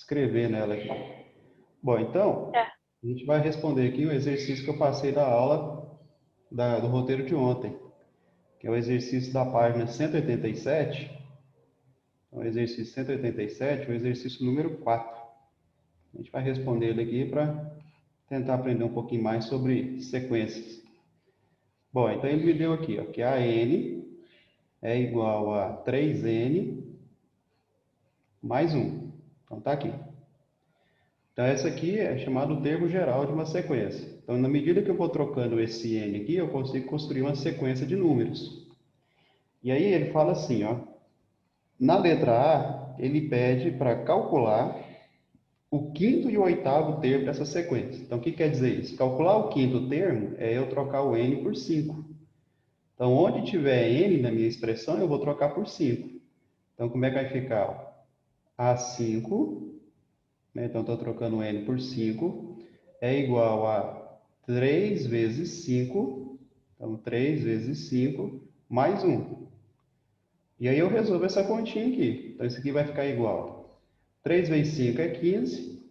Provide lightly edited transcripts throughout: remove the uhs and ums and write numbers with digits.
escrever nela aqui. Bom, então, Tá. a gente vai responder aqui o exercício que eu passei da aula do roteiro de ontem, que é o exercício da página 187. O exercício 187, o exercício número 4. A gente vai responder ele aqui para tentar aprender um pouquinho mais sobre sequências. Bom, então ele me deu aqui, ó, que a n é igual a 3n mais 1. Então tá aqui. Então essa aqui é chamado termo geral de uma sequência. Então na medida que eu vou trocando esse n aqui, eu consigo construir uma sequência de números. E aí ele fala assim, ó, na letra A, ele pede para calcular o quinto e o oitavo termo dessa sequência. Então, o que quer dizer isso? Calcular o quinto termo é eu trocar o n por 5. Então, onde tiver n na minha expressão, eu vou trocar por 5. Então, como é que vai ficar? A5, né? Então, estou trocando o n por 5, é igual a 3 vezes 5, então 3 vezes 5, mais 1. E aí eu resolvo essa continha aqui. Então, isso aqui vai ficar igual. 3 vezes 5 é 15.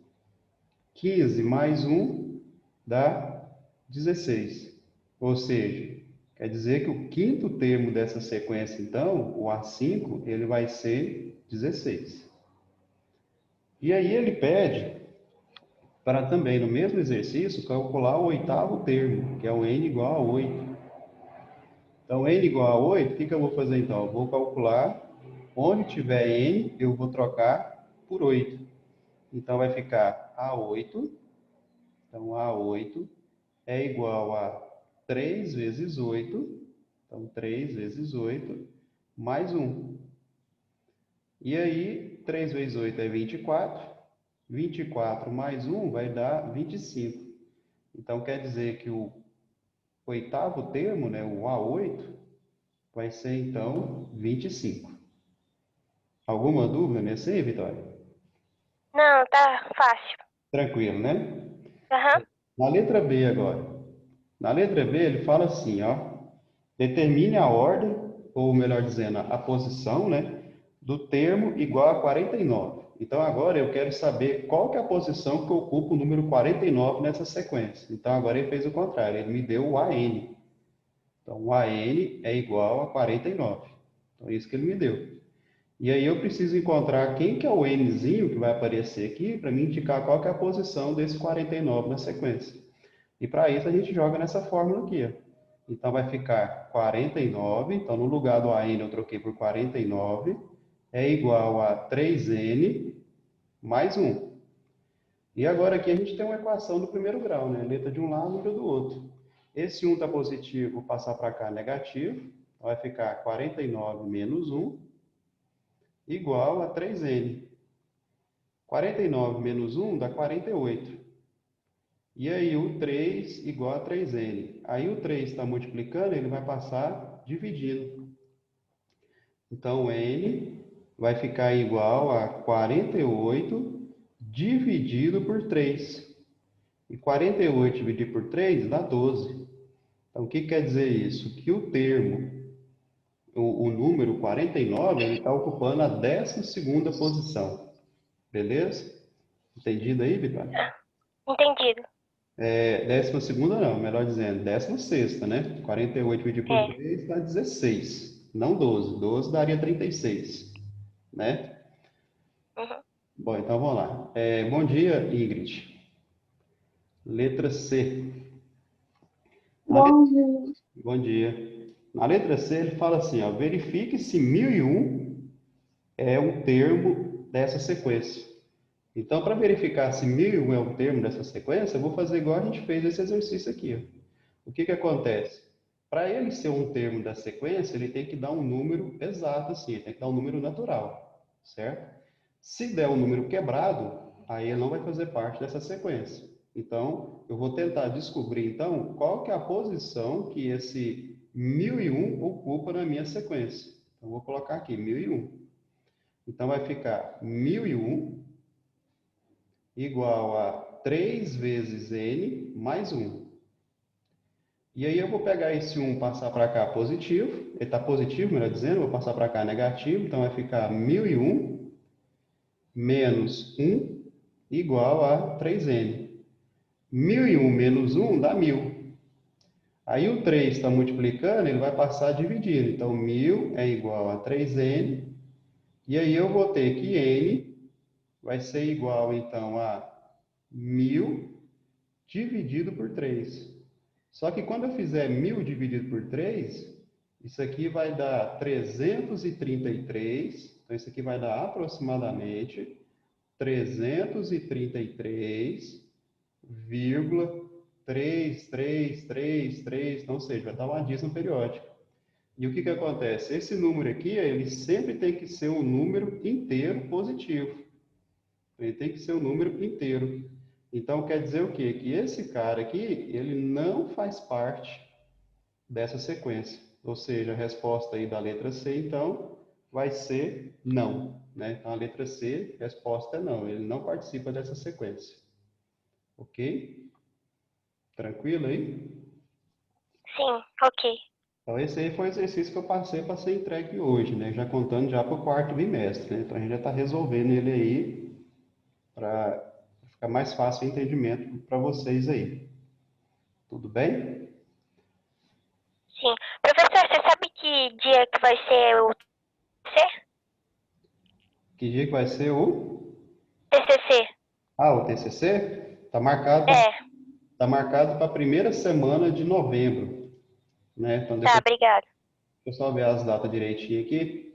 15 mais 1 dá 16. Ou seja, quer dizer que o quinto termo dessa sequência, então, o A5, ele vai ser 16. E aí ele pede para também, no mesmo exercício, calcular o oitavo termo, que é o n igual a 8. Então, n igual a 8, o que eu vou fazer então? Eu vou calcular, onde tiver n, eu vou trocar por 8. Então, vai ficar A8. Então, A8 é igual a 3 vezes 8. Então, 3 vezes 8, mais 1. E aí, 3 vezes 8 é 24. 24 mais 1 vai dar 25. Então, quer dizer que o oitavo termo, né, o A8, vai ser, então, 25. Alguma dúvida nesse aí, Vitória? Não, tá fácil. Tranquilo, né? Aham. Na letra B agora. Na letra B, ele fala assim, ó. Determine a ordem, ou melhor dizendo, a posição, né, do termo igual a 49. Então, agora eu quero saber qual que é a posição que ocupa o número 49 nessa sequência. Então, agora ele fez o contrário, ele me deu o AN. Então, o AN é igual a 49. Então, é isso que ele me deu. E aí eu preciso encontrar quem que é o Nzinho que vai aparecer aqui para me indicar qual que é a posição desse 49 na sequência. E para isso a gente joga nessa fórmula aqui, ó. Então vai ficar 49, então no lugar do AN eu troquei por 49, é igual a 3N mais 1. E agora aqui a gente tem uma equação do primeiro grau, né? Letra de um lado, número do outro. Esse 1 está positivo, vou passar para cá negativo, então vai ficar 49 menos 1 igual a 3N. 49 menos 1 dá 48. E aí o 3 igual a 3n. Aí o 3 está multiplicando, ele vai passar dividindo. Então, n vai ficar igual a 48 dividido por 3. E 48 dividido por 3 dá 12. Então, o que quer dizer isso? Que o termo, o número 49, ele está ocupando a 12ª posição. Beleza? Entendido aí, Vitória? Entendido. É, 12ª não, melhor dizendo, 16ª, né? 48 dividido por É. 3 dá 16, não 12. 12 daria 36, né? Uhum. Bom, então vamos lá. Bom dia, Ingrid. Letra C. Na letra... Bom dia. Bom dia. Na letra C ele fala assim, ó, verifique se 1001 é um termo dessa sequência. Então, para verificar se 1001 é um termo dessa sequência, eu vou fazer igual a gente fez esse exercício aqui, ó. O que que acontece? Para ele ser um termo da sequência, ele tem que dar um número exato, assim, tem que dar um número natural, certo? Se der um número quebrado, aí ele não vai fazer parte dessa sequência. Então, eu vou tentar descobrir, então, qual que é a posição que esse 1001 ocupa na minha sequência. Então, vou colocar aqui, 1001. Então, vai ficar 1001 igual a 3 vezes n mais 1. E aí eu vou pegar esse 1 e passar para cá positivo. Ele está positivo, melhor dizendo, vou passar para cá negativo. Então vai ficar 1001 menos 1 igual a 3N. 1001 menos 1 dá 1000. Aí o 3 está multiplicando, ele vai passar dividindo. Então, 1000 é igual a 3N. E aí eu vou ter que N vai ser igual, então, a 1000 dividido por 3. Só que quando eu fizer 1000 dividido por 3, isso aqui vai dar 333. Então, isso aqui vai dar aproximadamente 333,3333, então, ou seja, vai dar uma dízima periódica. E o que que acontece? Esse número aqui, ele sempre tem que ser um número inteiro positivo. Ele tem que ser um número inteiro. Então, quer dizer o quê? Que esse cara aqui, ele não faz parte dessa sequência. Ou seja, a resposta aí da letra C, então, vai ser não, né? Então, a letra C, resposta é não. Ele não participa dessa sequência. Ok? Tranquilo aí? Sim, ok. Então, esse aí foi o exercício que eu passei para ser entregue hoje, né? Já contando já para o quarto bimestre, né? Então, a gente já está resolvendo ele aí para ficar mais fácil o entendimento para vocês aí. Tudo bem? Sim. Professor, você sabe que dia que vai ser o TCC? Que dia que vai ser o... TCC. Ah, o TCC? É, Tá marcado para a primeira semana de novembro, né? Então, tá, depois, obrigado. deixa eu só ver as datas direitinho aqui.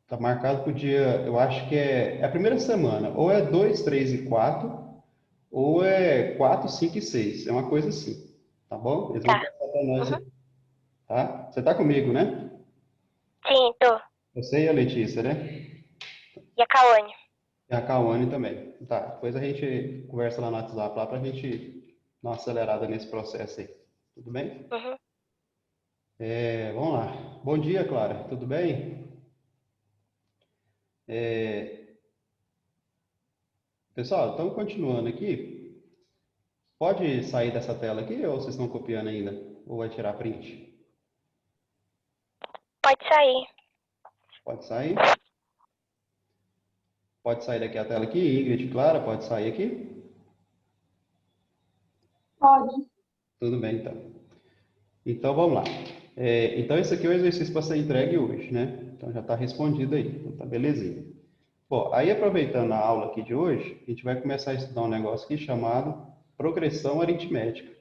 Tá marcado para o dia, eu acho que é a primeira semana. Ou é 2, 3 e 4, ou é 4, 5 e 6. É uma coisa assim, tá bom? Eles vão Tá. passar para nós Uhum. aqui, tá? Você tá comigo, né? Sim, tô. Você e a Letícia, né? E a Cauane? E a Cauane também. Tá, depois a gente conversa lá no WhatsApp lá para a gente dar uma acelerada nesse processo aí. Tudo bem? Uhum. Vamos lá. Bom dia, Clara. Tudo bem? Pessoal, estamos continuando aqui. Pode sair dessa tela aqui ou vocês estão copiando ainda? Ou vai tirar print? Pode sair. Pode sair? Pode sair daqui a tela aqui. Ingrid, Clara, pode sair aqui? Pode. Tudo bem, então. Então, vamos lá. Então, esse aqui é o exercício para ser entregue hoje, né? Então, já está respondido aí. Então, tá belezinha. Bom, aí aproveitando a aula aqui de hoje, a gente vai começar a estudar um negócio aqui chamado progressão aritmética.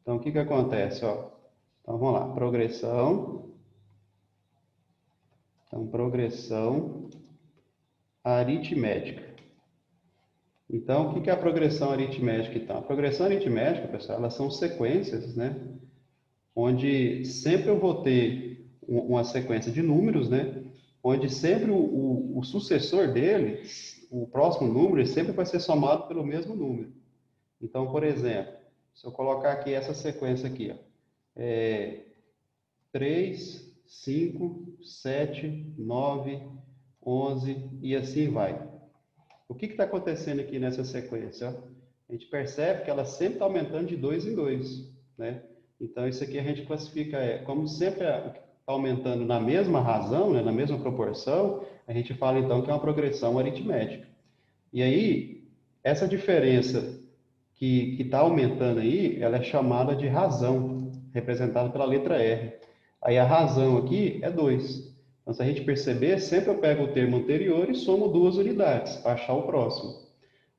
Então, o que que acontece, ó? Então, vamos lá. Progressão. Então, progressão aritmética. Então, o que que é a progressão aritmética, então? A progressão aritmética, pessoal, elas são sequências, né? Onde sempre eu vou ter uma sequência de números, né? Onde sempre o sucessor dele, o próximo número, ele sempre vai ser somado pelo mesmo número. Então, por exemplo, se eu colocar aqui essa sequência aqui, ó, 3, 5, 7, 9, 11 e assim vai. O que está acontecendo aqui nessa sequência? Ó? A gente percebe que ela sempre está aumentando de 2 em 2, né? Então, isso aqui a gente classifica, como sempre está aumentando na mesma razão, né, na mesma proporção, a gente fala então que é uma progressão aritmética. E aí, essa diferença que está aumentando aí, ela é chamada de razão, representada pela letra R. Aí a razão aqui é 2. Então, se a gente perceber, sempre eu pego o termo anterior e somo duas unidades, para achar o próximo.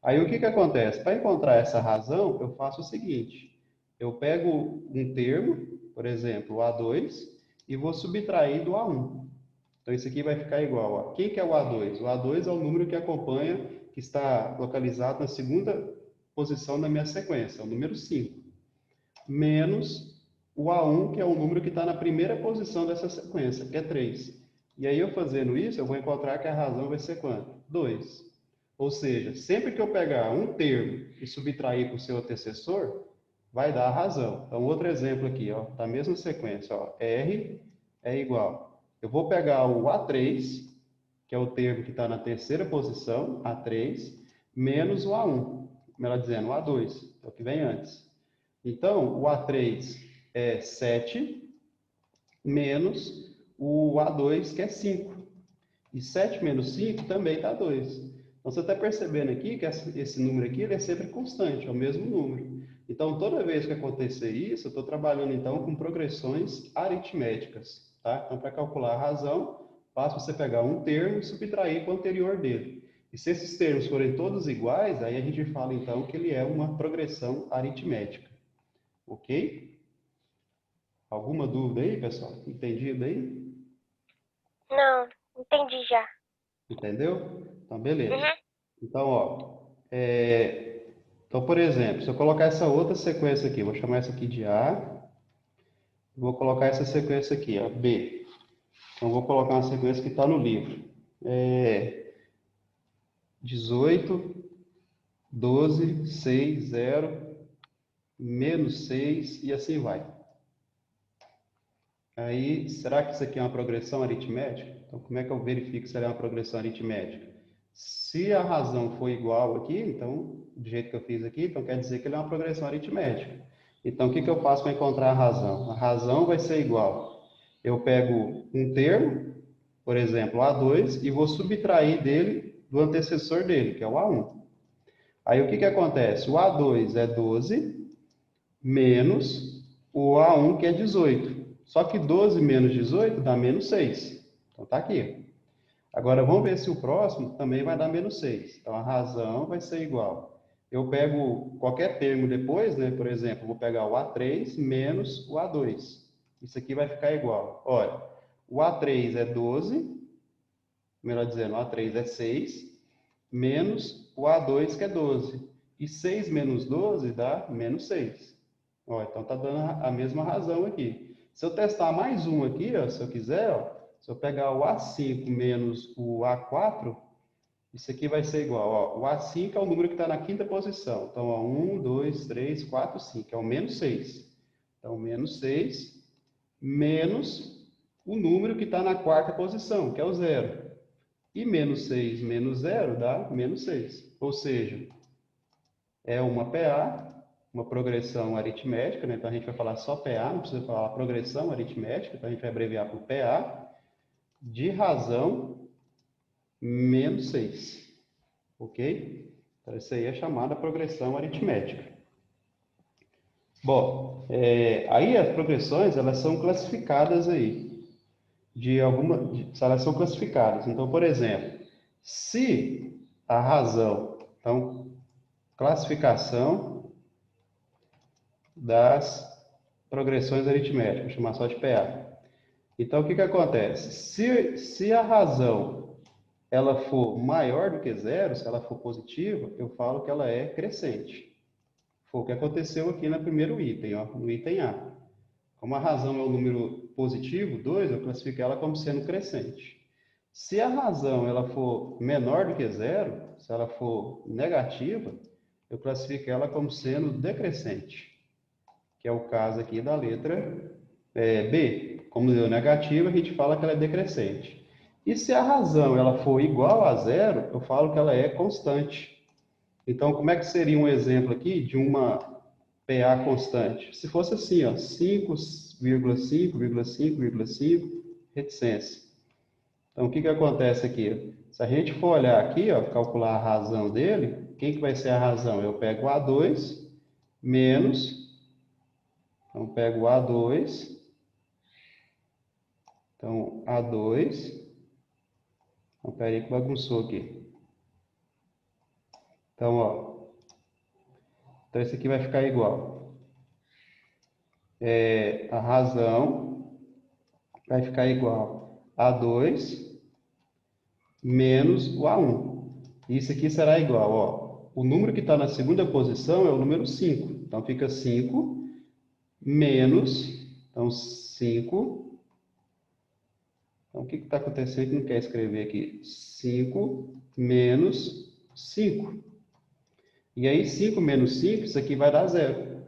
Aí o que que acontece? Para encontrar essa razão, eu faço o seguinte, eu pego um termo, por exemplo, o A2, e vou subtrair do A1. Então, isso aqui vai ficar igual. Ó. Quem que é o A2? O A2 é o número que acompanha, que está localizado na segunda posição da minha sequência, é o número 5. Menos o A1, que é o número que está na primeira posição dessa sequência, que é 3. E aí, eu fazendo isso, eu vou encontrar que a razão vai ser quanto? 2. Ou seja, sempre que eu pegar um termo e subtrair para o seu antecessor, vai dar a razão. Então, outro exemplo aqui, ó, da mesma sequência, ó, R é igual. Eu vou pegar o A3, que é o termo que está na terceira posição, A3, menos o A1, como ela dizendo, o A2, é o que vem antes. Então, o A3 é 7, menos o A2, que é 5. E 7 menos 5 também dá 2. Então, você está percebendo aqui que esse número aqui ele é sempre constante, é o mesmo número. Então, toda vez que acontecer isso, eu estou trabalhando, então, com progressões aritméticas. Tá? Então, para calcular a razão, basta você pegar um termo e subtrair com o anterior dele. E se esses termos forem todos iguais, aí a gente fala, então, que ele é uma progressão aritmética. Ok? Alguma dúvida aí, pessoal? Entendido aí? Não, entendi já. Entendeu? Então, beleza. Uhum. Então, ó, então, por exemplo, se eu colocar essa outra sequência aqui, vou chamar essa aqui de A, vou colocar essa sequência aqui, ó, B. Então, vou colocar uma sequência que está no livro. 18, 12, 6, 0, menos 6 e assim vai. Aí, será que isso aqui é uma progressão aritmética? Então, como é que eu verifico se ela é uma progressão aritmética? Se a razão for igual aqui, então, do jeito que eu fiz aqui, então quer dizer que ele é uma progressão aritmética. Então, o que que eu faço para encontrar a razão? A razão vai ser igual. Eu pego um termo, por exemplo, A2, e vou subtrair dele do antecessor dele, que é o A1. Aí, o que que acontece? O A2 é 12, menos o A1, que é 18. Só que 12 menos 18 dá menos 6. Então, tá aqui. Agora, vamos ver se o próximo também vai dar menos 6. Então, a razão vai ser igual. Eu pego qualquer termo depois, né? Por exemplo, vou pegar o A3 menos o A2. Isso aqui vai ficar igual. Olha, o A3 é 12, melhor dizendo, o A3 é 6, menos o A2, que é 12. E 6 menos 12 dá menos 6. Ó, então tá dando a mesma razão aqui. Se eu testar mais um aqui, ó, se eu quiser, ó, se eu pegar o A5 menos o A4, isso aqui vai ser igual. Ó, o A5 é o número que está na quinta posição. Então, ó, 1, 2, 3, 4, 5. É o menos 6. Então, menos 6 menos o número que está na quarta posição, que é o 0. E menos 6 menos 0 dá menos 6. Ou seja, é uma PA, uma progressão aritmética, né? Então a gente vai falar só PA, não precisa falar progressão aritmética, então a gente vai abreviar por PA, de razão menos 6, ok? Então isso aí é chamada progressão aritmética. Bom, aí as progressões, elas são classificadas aí, elas são classificadas. Então, por exemplo, se a razão, então, classificação das progressões aritméticas, vou chamar só de PA. Então, o que que acontece? Se a razão ela for maior do que zero, se ela for positiva, eu falo que ela é crescente. Foi o que aconteceu aqui no primeiro item, ó, no item A. Como a razão é o número positivo, 2, eu classifico ela como sendo crescente. Se a razão ela for menor do que zero, se ela for negativa, eu classifico ela como sendo decrescente, que é o caso aqui da letra B. Como deu negativa, a gente fala que ela é decrescente. E se a razão ela for igual a zero, eu falo que ela é constante. Então, como é que seria um exemplo aqui de uma PA constante? Se fosse assim, ó, 5,5,5,5,5 reticência. Então, o que que acontece aqui? Se a gente for olhar aqui, ó, calcular a razão dele, quem que vai ser a razão? Eu pego o A2 menos, então pego o A2, então A2, então peraí que bagunçou aqui. Então, ó, então esse aqui vai ficar igual. A razão vai ficar igual a 2 menos o A1. Isso aqui será igual, ó. O número que está na segunda posição é o número 5. Então, fica 5 menos, então, 5. Então, o que está acontecendo que não quer escrever aqui? 5 menos 5. E aí, 5 menos 5, isso aqui vai dar zero.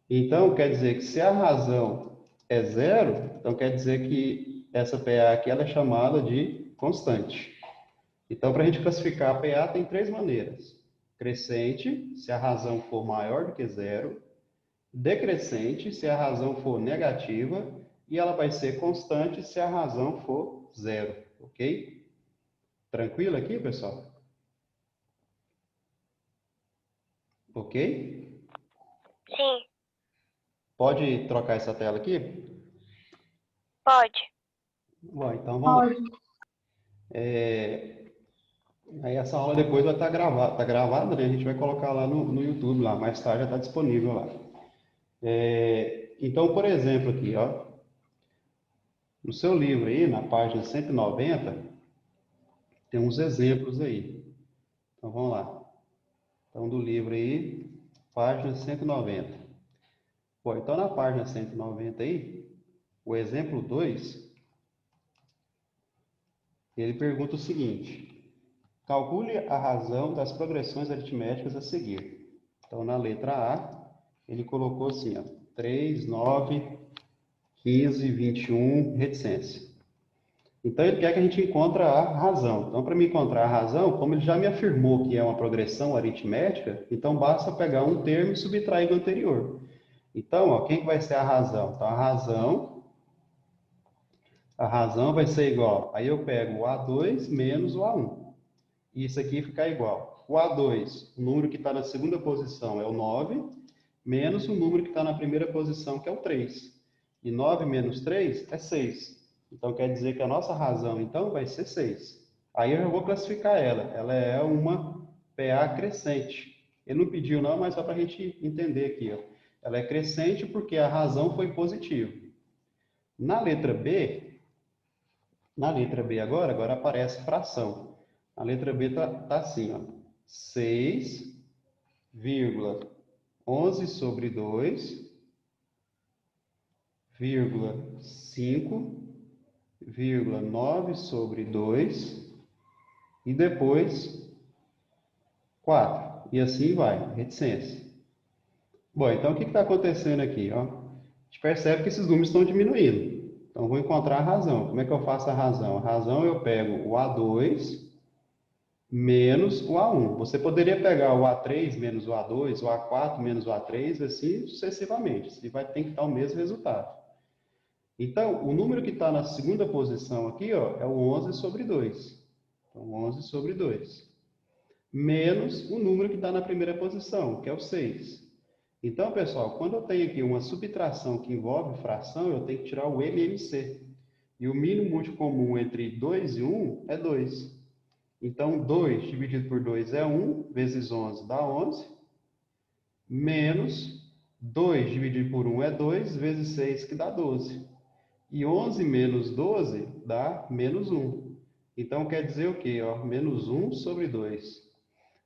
Então, quer dizer que se a razão é zero, então quer dizer que essa PA aqui ela é chamada de constante. Então, para a gente classificar a PA, tem três maneiras. Crescente, se a razão for maior do que zero. Decrescente, se a razão for negativa. E ela vai ser constante se a razão for zero, ok? Tranquilo aqui, pessoal? Ok? Sim, Pode trocar essa tela aqui? pode. Bom, então vamos lá. Aí essa aula depois vai estar gravada, tá gravada, né? A gente vai colocar lá no YouTube, lá, mais tarde já está disponível lá. Então, por exemplo, aqui, ó, no seu livro aí, na página 190, tem uns exemplos aí. Então vamos lá. Então, do livro aí, página 190. Bom, então na página 190 aí, o exemplo 2, ele pergunta o seguinte: calcule a razão das progressões aritméticas a seguir. Então, na letra A, ele colocou assim, ó, 3, 9, 15, 21, reticência. Então, ele quer que a gente encontre a razão. Então, para me encontrar a razão, como ele já me afirmou que é uma progressão aritmética, então basta pegar um termo e subtrair do anterior. Então, ó, quem que vai ser a razão? Então, a razão vai ser igual. Aí eu pego o A2 menos o A1. E isso aqui fica igual. O A2, o número que está na segunda posição é o 9, menos o número que está na primeira posição, que é o 3. E 9 menos 3 é 6. Então, quer dizer que a nossa razão, então, vai ser 6. Aí eu já vou classificar ela. Ela é uma PA crescente. Ele não pediu não, mas só para a gente entender aqui, ó. Ela é crescente porque a razão foi positiva. Na letra B, agora aparece fração. A letra B tá assim, ó. 6,11 sobre 2, vírgula 5, vírgula 9 sobre 2 e depois 4. E assim vai, reticência. Bom, então o que está acontecendo aqui? Ó? A gente percebe que esses números estão diminuindo. Então, vou encontrar a razão. Como é que eu faço a razão? A razão eu pego o A2 menos o A1. Você poderia pegar o A3 menos o A2, o A4 menos o A3, assim sucessivamente. Você vai ter que dar o mesmo resultado. Então, o número que está na segunda posição aqui, ó, é o 11 sobre 2. Então, 11 sobre 2. Menos o número que está na primeira posição, que é o 6. Então, pessoal, quando eu tenho aqui uma subtração que envolve fração, eu tenho que tirar o MMC. E o mínimo múltiplo comum entre 2 e 1 é 2. Então, 2 dividido por 2 é 1, vezes 11 dá 11, menos 2 dividido por 1 é 2, vezes 6, que dá 12. E 11 menos 12 dá menos 1. Então, quer dizer o quê? Ó? Menos 1 sobre 2.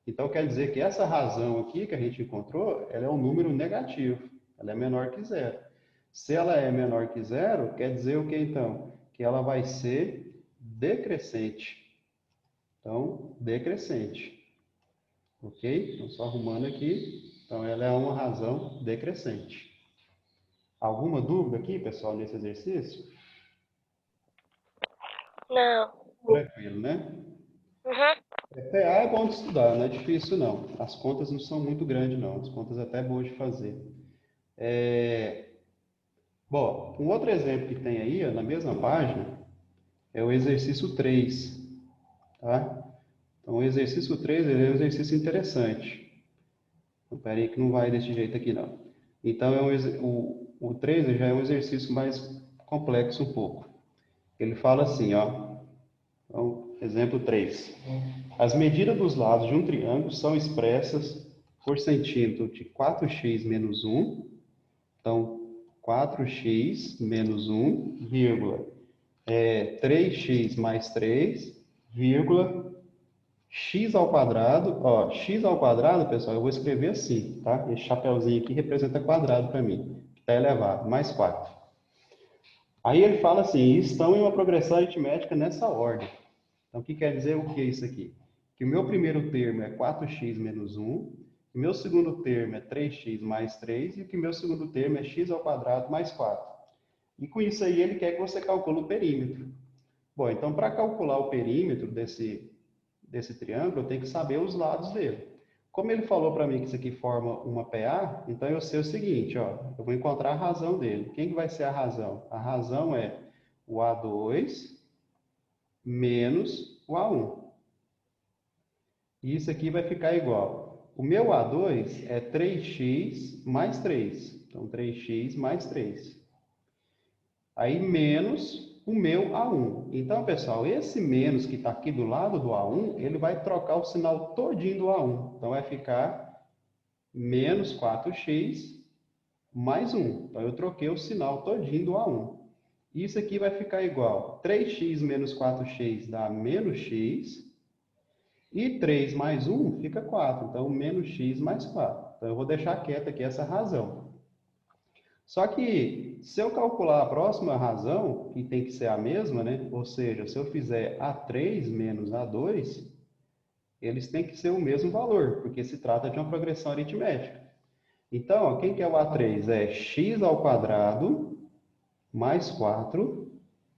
Então, quer dizer que essa razão aqui que a gente encontrou, ela é um número negativo. Ela é menor que zero. Se ela é menor que zero, quer dizer o que então? Que ela vai ser decrescente. Então, decrescente. Ok? Então, só arrumando aqui. Então, ela é uma razão decrescente. Alguma dúvida aqui, pessoal, nesse exercício? Não. Tranquilo, né? Uhum. PA é bom de estudar, não é difícil não. As contas não são muito grandes não, as contas até boas de fazer. Bom, um outro exemplo que tem aí, ó, na mesma página, é o exercício 3, tá? Então, o exercício 3 ele é um exercício interessante. Então, pera aí que não vai desse jeito aqui não. Então, o 3 já é um exercício mais complexo um pouco. Ele fala assim, ó. Então, exemplo 3. As medidas dos lados de um triângulo são expressas por centímetro de 4x menos 1. Então, 4x menos 1, vírgula, 3x mais 3, vírgula, x ao quadrado. Ó, x ao quadrado, pessoal, eu vou escrever assim, tá? Esse chapeuzinho aqui representa quadrado para mim, que está elevado, mais 4. Aí ele fala assim, estão em uma progressão aritmética nessa ordem. Então, o que quer dizer o que é isso aqui? Que o meu primeiro termo é 4x menos 1, que o meu segundo termo é 3x mais 3 e que o meu segundo termo é x ao quadrado mais 4. E com isso aí ele quer que você calcule o perímetro. Bom, então para calcular o perímetro desse triângulo, eu tenho que saber os lados dele. Como ele falou para mim que isso aqui forma uma PA, então eu sei o seguinte, ó, eu vou encontrar a razão dele. Quem que vai ser a razão? A razão é o A2 menos o A1. E isso aqui vai ficar igual. O meu A2 é 3x mais 3. Então, 3x mais 3. Aí, menos o meu A1. Então, pessoal, esse menos que está aqui do lado do A1, ele vai trocar o sinal todinho do A1. Então, vai ficar menos 4x mais 1. Então, eu troquei o sinal todinho do A1. Isso aqui vai ficar igual. 3x menos 4x dá menos x. E 3 mais 1 fica 4. Então, menos x mais 4. Então, eu vou deixar quieta aqui essa razão. Só que, se eu calcular a próxima razão, que tem que ser a mesma, né? Ou seja, se eu fizer A3 menos A2, eles têm que ser o mesmo valor, porque se trata de uma progressão aritmética. Então, ó, quem que é o A3? É x ao quadrado mais 4.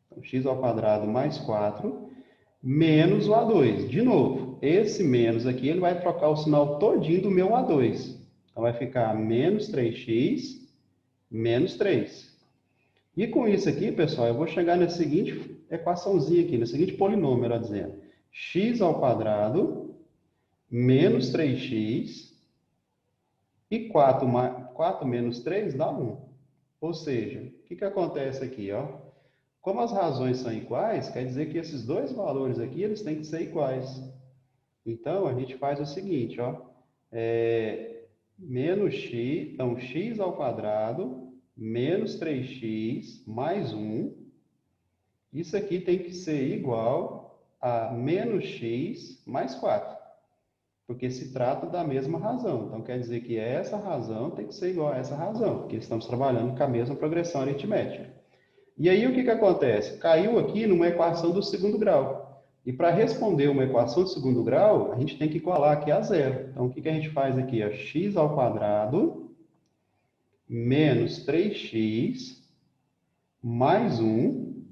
Então, x ao quadrado mais 4 menos o A2. De novo, esse menos aqui, ele vai trocar o sinal todinho do meu A2. Então, vai ficar menos 3x menos 3. E com isso aqui, pessoal, eu vou chegar na seguinte equaçãozinha aqui, no seguinte polinômio, ela dizendo, x ao quadrado menos 3x e 4 menos 3 dá 1. Ou seja, o que acontece aqui, ó? Como as razões são iguais, quer dizer que esses dois valores aqui, eles têm que ser iguais. Então, a gente faz o seguinte, ó. Menos x, então, x ao quadrado, menos 3x, mais 1. Isso aqui tem que ser igual a menos x, mais 4. Porque se trata da mesma razão. Então, quer dizer que essa razão tem que ser igual a essa razão, porque estamos trabalhando com a mesma progressão aritmética. E aí, o que acontece? Caiu aqui numa equação do segundo grau. E para responder uma equação do segundo grau, a gente tem que igualar aqui a zero. Então, o que a gente faz aqui? X ao quadrado menos 3x mais 1.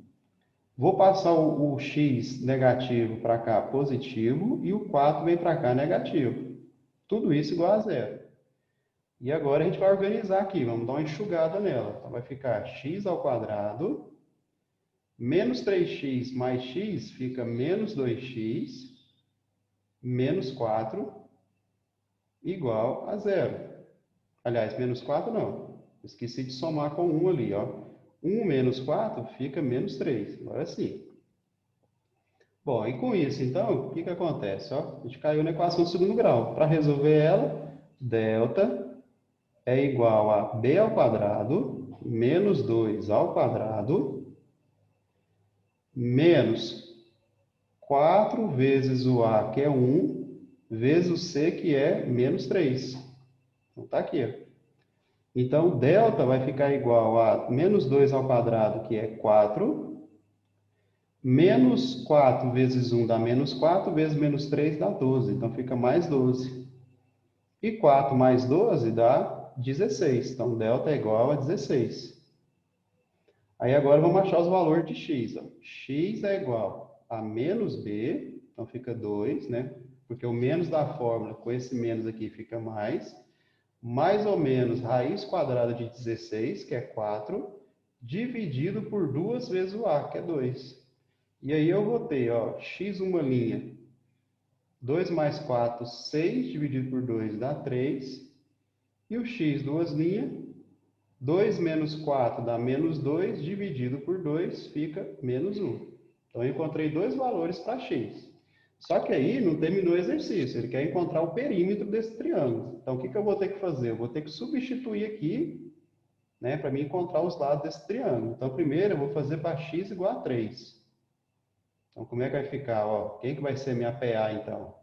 Vou passar o x negativo para cá positivo e o 4 vem para cá negativo. Tudo isso igual a zero. E agora a gente vai organizar aqui, vamos dar uma enxugada nela. Então, vai ficar x ao quadrado menos 3x mais x fica menos 2x, menos 4, igual a zero. Aliás, menos 4 não. Esqueci de somar com 1 ali, ó. 1 menos 4 fica menos 3. Agora sim. Bom, e com isso, então, o que acontece? Ó, a gente caiu na equação do segundo grau. Para resolver ela, delta é igual a b ao quadrado menos 2 ao quadrado menos 4 vezes o A, que é 1, vezes o C, que é menos 3. Então, tá aqui. Ó. Então, delta vai ficar igual a menos 2 ao quadrado, que é 4, menos 4 vezes 1 dá menos 4, vezes menos 3 dá 12. Então, fica mais 12. E 4 mais 12 dá 16. Então, delta é igual a 16. Aí, agora, vamos achar os valores de x. Ó. X é igual a menos b, então fica 2, né? Porque o menos da fórmula, com esse menos aqui, fica mais ou menos raiz quadrada de 16, que é 4, dividido por 2 vezes o a, que é 2. E aí eu vou ter, ó, x uma linha, 2 mais 4, 6, dividido por 2 dá 3. E o x duas linhas, 2 menos 4 dá menos 2, dividido por 2 fica menos 1. Então, eu encontrei dois valores para x. Só que aí não terminou o exercício, ele quer encontrar o perímetro desse triângulo. Então, o que eu vou ter que fazer? Eu vou ter que substituir aqui, né, para mim encontrar os lados desse triângulo. Então, primeiro eu vou fazer para x igual a 3. Então, como é que vai ficar? Ó, quem que vai ser minha PA, então?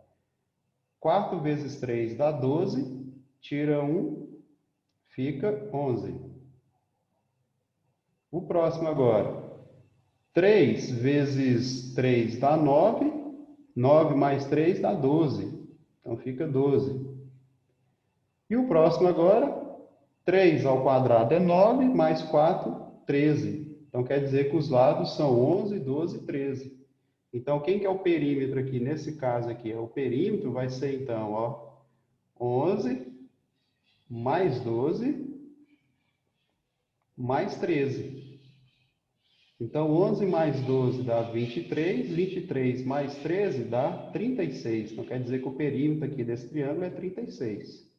4 vezes 3 dá 12, tira 1, fica 11. O próximo agora. 3 vezes 3 dá 9. 9 mais 3 dá 12. Então, fica 12. E o próximo agora, 3 ao quadrado é 9, mais 4, 13. Então, quer dizer que os lados são 11, 12, 13. Então, quem que é o perímetro aqui? Nesse caso aqui, o perímetro vai ser, então, ó, 11 mais 12 mais 13. Então, 11 mais 12 dá 23, 23 mais 13 dá 36. Então, quer dizer que o perímetro aqui desse triângulo é 36.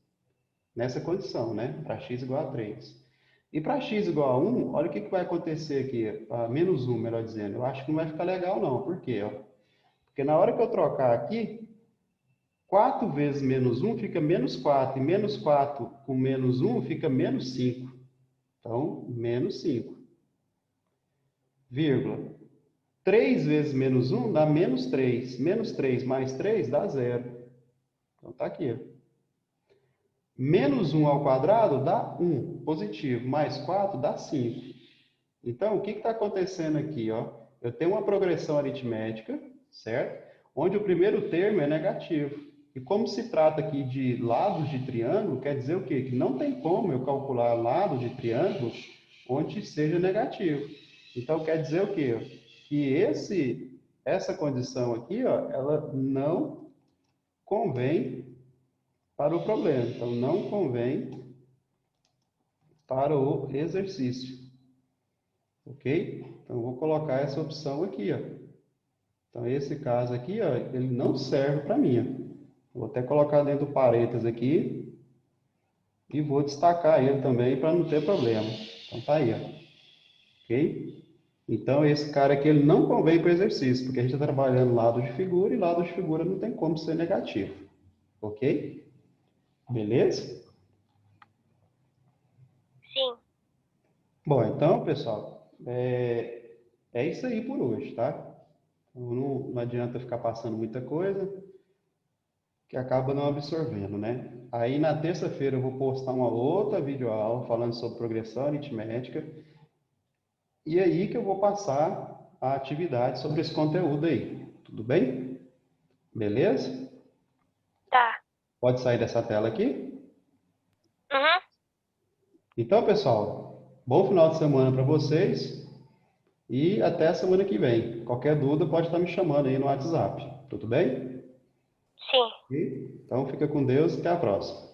Nessa condição, né? Para x igual a 3. E para x igual a 1, olha o que vai acontecer aqui. Menos 1, melhor dizendo. Eu acho que não vai ficar legal, não. Por quê? Ó? Porque na hora que eu trocar aqui, 4 vezes menos 1 fica menos 4. E menos 4 com menos 1 fica menos 5. Então, menos 5. Vírgula. 3 vezes menos 1 dá menos 3. Menos 3 mais 3 dá 0. Então, tá aqui. Ó. Menos 1 ao quadrado dá 1. Positivo. Mais 4 dá 5. Então, o que está acontecendo aqui? Ó? Eu tenho uma progressão aritmética, certo? Onde o primeiro termo é negativo. E como se trata aqui de lados de triângulo, quer dizer o quê? Que não tem como eu calcular lado de triângulo onde seja negativo. Então, quer dizer o quê? Que essa condição aqui, ó, ela não convém para o problema. Então, não convém para o exercício. Ok? Então, eu vou colocar essa opção aqui, ó. Então, esse caso aqui, ó, ele não serve para mim. Ó. Vou até colocar dentro do parênteses aqui e vou destacar ele também para não ter problema. Então, tá aí, ó. Ok? Então, esse cara aqui, ele não convém para o exercício, porque a gente está trabalhando lado de figura e lado de figura não tem como ser negativo. Ok? Beleza? Sim. Bom, então, pessoal, é isso aí por hoje, tá? Não adianta ficar passando muita coisa, que acaba não absorvendo, né? Aí na terça-feira eu vou postar uma outra videoaula falando sobre progressão aritmética, e aí que eu vou passar a atividade sobre esse conteúdo aí. Tudo bem? Beleza? Tá. Pode sair dessa tela aqui? Uhum. Então, pessoal, bom final de semana para vocês e até a semana que vem. Qualquer dúvida pode estar me chamando aí no WhatsApp. Tudo bem? Sim. E, então fica com Deus e até a próxima.